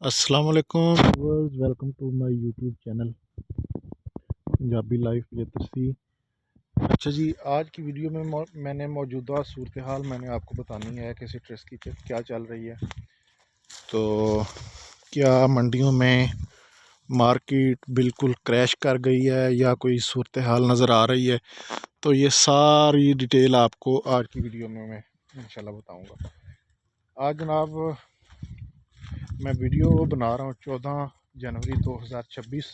अस्सलाम वालेकुम viewers, welcome to my YouTube channel Punjabi life यतरसी। अच्छा जी, आज की वीडियो में मैंने मौजूदा सूरत हाल मैंने आपको बतानी है कि सिट्रस की क्या चल रही है। तो क्या मंडियों में मार्केट बिल्कुल क्रैश कर गई है या कोई सूरत हाल नज़र आ रही है, तो ये सारी डिटेल आपको आज की वीडियो में मैं इंशाल्लाह बताऊँगा। आज जनाब मैं वीडियो बना रहा हूँ 14 जनवरी 2026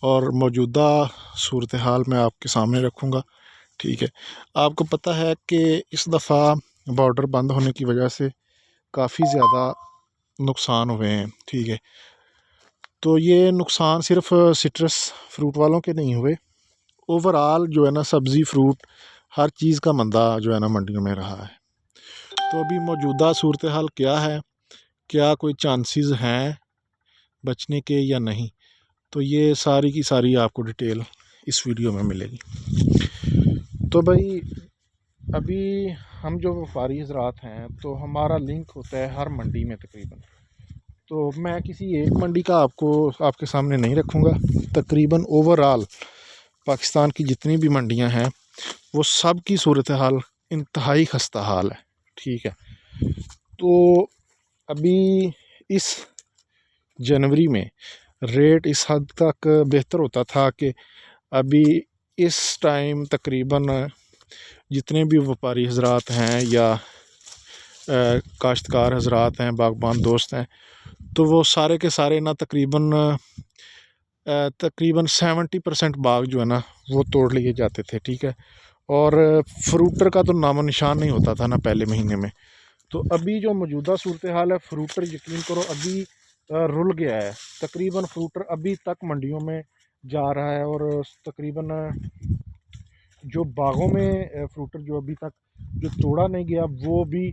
और मौजूदा सूरत हाल मैं आपके सामने रखूँगा। ठीक है, आपको पता है कि इस दफ़ा बॉर्डर बंद होने की वजह से काफ़ी ज़्यादा नुकसान हुए हैं। ठीक है, तो ये नुकसान सिर्फ सिट्रस फ्रूट वालों के नहीं हुए, ओवरऑल जो है ना सब्ज़ी फ्रूट हर चीज़ का मंदा जो है ना मंडियों में रहा है। तो अभी मौजूदा सूरत हाल क्या है, क्या कोई चांसेस हैं बचने के या नहीं, तो ये सारी की सारी आपको डिटेल इस वीडियो में मिलेगी। तो भाई अभी हम जो व्यापारी हजरात हैं तो हमारा लिंक होता है हर मंडी में तकरीबन। तो मैं किसी एक मंडी का आपके सामने नहीं रखूँगा, तकरीबन ओवरऑल पाकिस्तान की जितनी भी मंडियां हैं वो सब की सूरत हाल इंतहाई खस्ता हाल है। ठीक है, तो अभी इस जनवरी में रेट इस हद तक बेहतर होता था कि अभी इस टाइम तकरीबन जितने भी व्यापारी हजरात हैं या काश्तकार हजरात हैं, बागबान दोस्त हैं, तो वो सारे के सारे ना तकरीबन 70% बाग जो है ना वो तोड़ लिए जाते थे। ठीक है, और फ्रूटर का तो नामो निशान नहीं होता था ना पहले महीने में। तो अभी जो मौजूदा सूरत हाल है, फ्रूटर यकीन करो अभी रुल गया है। तकरीबन फ्रूटर अभी तक मंडियों में जा रहा है और तकरीबन जो बागों में फ्रूटर जो अभी तक जो तोड़ा नहीं गया वो भी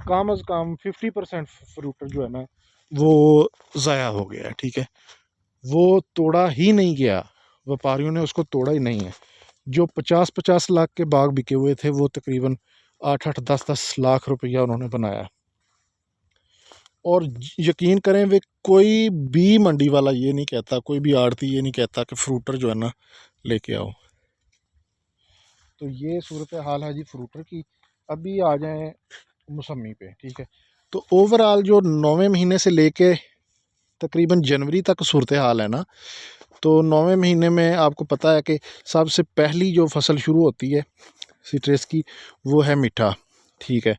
कम अज़ कम 50% फ्रूटर जो है ना वो ज़ाया हो गया है। ठीक है, वो तोड़ा ही नहीं गया, व्यापारियों ने उसको तोड़ा ही नहीं है। जो 50-50 लाख के बाग बिके हुए थे वो तकरीबन 8-8 10-10 लाख रुपया उन्होंने बनाया। और यकीन करें वे कोई भी मंडी वाला ये नहीं कहता, कोई भी आड़ती ये नहीं कहता कि फ्रूटर जो है ना लेके आओ। तो ये सूरत हाल है जी फ्रूटर की। अभी आ जाएं मौसमी पे। ठीक है, तो ओवरऑल जो 9वें महीने से लेके तकरीबन जनवरी तक सूरत हाल है ना, तो 9वें महीने में आपको पता है कि सबसे पहली जो फसल शुरू होती है सिट्रस की वो है मीठा। ठीक है,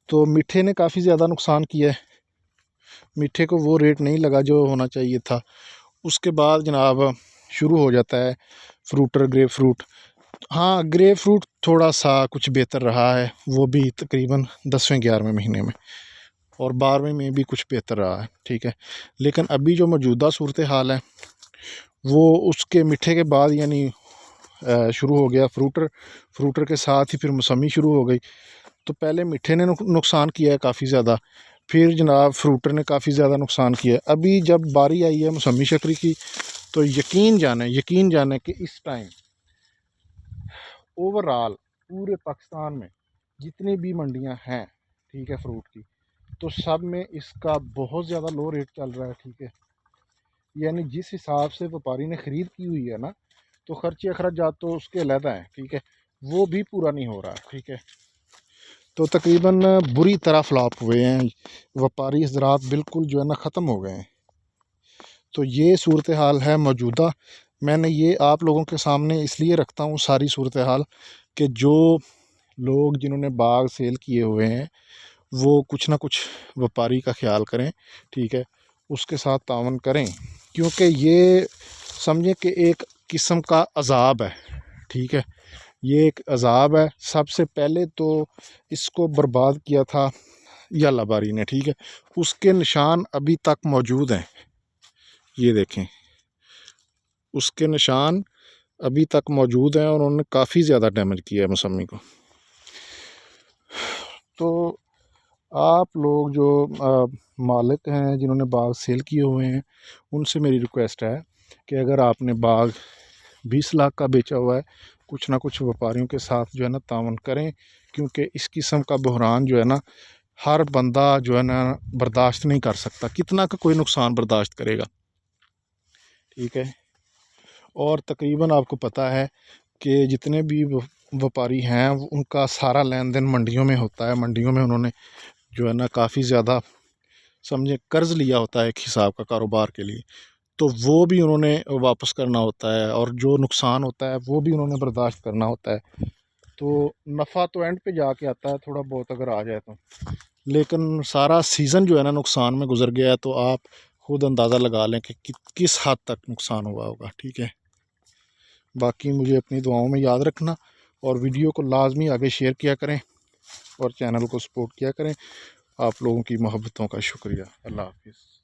तो मीठे ने काफ़ी ज़्यादा नुकसान किया है, मीठे को वो रेट नहीं लगा जो होना चाहिए था। उसके बाद जनाब शुरू हो जाता है फ्रूटर ग्रेप फ्रूट। हाँ, ग्रेप फ्रूट थोड़ा सा कुछ बेहतर रहा है, वो भी तकरीबन 10वें-11वें महीने में, और 12वें में भी कुछ बेहतर रहा है। ठीक है, लेकिन अभी जो मौजूदा सूरत हाल है वो उसके मीठे के बाद यानी शुरू हो गया फ्रूटर, फ्रूटर के साथ ही फिर मौसमी शुरू हो गई। तो पहले मीठे ने नुकसान किया है काफ़ी ज़्यादा, फिर जनाब फ्रूटर ने काफ़ी ज़्यादा नुकसान किया है। अभी जब बारी आई है मौसमी शकरी की, तो यकीन जाने कि इस टाइम ओवरऑल पूरे पाकिस्तान में जितनी भी मंडियां हैं, ठीक है, फ्रूट की, तो सब में इसका बहुत ज़्यादा लो रेट चल रहा है। ठीक है, यानी जिस हिसाब से व्यापारी ने ख़रीद की हुई है ना, तो खर्चे अखराजात तो उसके अलहदा हैं। ठीक है, वो भी पूरा नहीं हो रहा। ठीक है, तो तकरीबन बुरी तरह फ्लॉप हुए हैं व्यापारी हज़रात, बिल्कुल जो है ना ख़त्म हो गए हैं। तो ये सूरत हाल है मौजूदा। मैंने ये आप लोगों के सामने इसलिए रखता हूँ सारी सूरत हाल कि जो लोग जिन्होंने बाग सेल किए हुए हैं वो कुछ ना कुछ व्यापारी का ख्याल करें। ठीक है, उसके साथ तावन करें, क्योंकि ये समझें कि एक किस्म का अज़ाब है। ठीक है, ये एक अज़ाब है। सबसे पहले तो इसको बर्बाद किया था यल्ला बारी ने। ठीक है, उसके निशान अभी तक मौजूद हैं, ये देखें, उसके निशान अभी तक मौजूद हैं और उन्होंने काफ़ी ज़्यादा डैमेज किया है मौसमी को। तो आप लोग जो मालिक हैं जिन्होंने बाग सेल किए हुए हैं, उनसे मेरी रिक्वेस्ट है कि अगर आपने बाग 20 लाख का बेचा हुआ है, कुछ ना कुछ व्यापारियों के साथ जो है ना तावन करें, क्योंकि इस किस्म का बहरान जो है ना हर बंदा जो है ना बर्दाश्त नहीं कर सकता, कितना का कोई नुकसान बर्दाश्त करेगा, ठीक है। और तकरीबन आपको पता है कि जितने भी व्यापारी हैं उनका सारा लेन देन मंडियों में होता है। मंडियों में उन्होंने जो है ना काफ़ी ज़्यादा समझे कर्ज़ लिया होता है एक हिसाब का कारोबार के लिए, तो वो भी उन्होंने वापस करना होता है, और जो नुकसान होता है वो भी उन्होंने बर्दाश्त करना होता है। तो नफ़ा तो एंड पे जाके आता है थोड़ा बहुत अगर आ जाए तो, लेकिन सारा सीज़न जो है ना नुकसान में गुजर गया है, तो आप खुद अंदाज़ा लगा लें कि किस हद तक नुकसान हुआ होगा, ठीक है। बाकी मुझे अपनी दुआओं में याद रखना, और वीडियो को लाजमी आगे शेयर किया करें, और चैनल को सपोर्ट किया करें। आप लोगों की मोहब्बतों का शुक्रिया। अल्लाह हाफिज़।